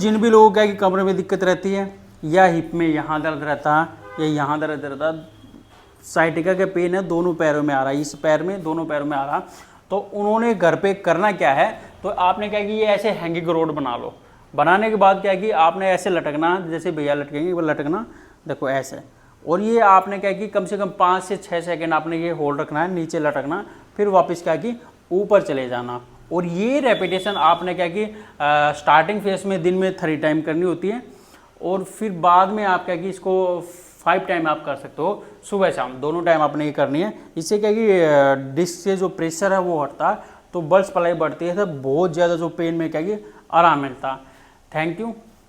जिन भी लोगों का कि कमरे में दिक्कत रहती है या हिप में यहाँ दर्द रहता है या यहाँ दर्द रहता है, साइटिका के पेन है दोनों पैरों में आ रहा है, इस पैर में दोनों पैरों में आ रहा, तो उन्होंने घर पे करना क्या है, तो आपने क्या कि ये ऐसे हैंगिंग रोड बना लो। बनाने के बाद क्या कि आपने ऐसे लटकना, जैसे भैया लटकेंगे वो लटकना, देखो ऐसे, और ये आपने क्या कि कम से कम 5 से 6 सेकंड आपने ये होल्ड रखना है, नीचे लटकना, फिर वापस क्या कि ऊपर चले जाना। और ये रेपिटेशन आपने क्या कि स्टार्टिंग फेज में दिन में 3 टाइम करनी होती है, और फिर बाद में आप क्या कि इसको 5 टाइम आप कर सकते हो, सुबह शाम दोनों टाइम आपने ये करनी है। इससे क्या कि डिस्क से जो प्रेशर है वो हटता है, तो ब्लड सप्लाई बढ़ती है, तो बहुत ज़्यादा जो पेन में क्या कि आराम मिलता है। Thank you.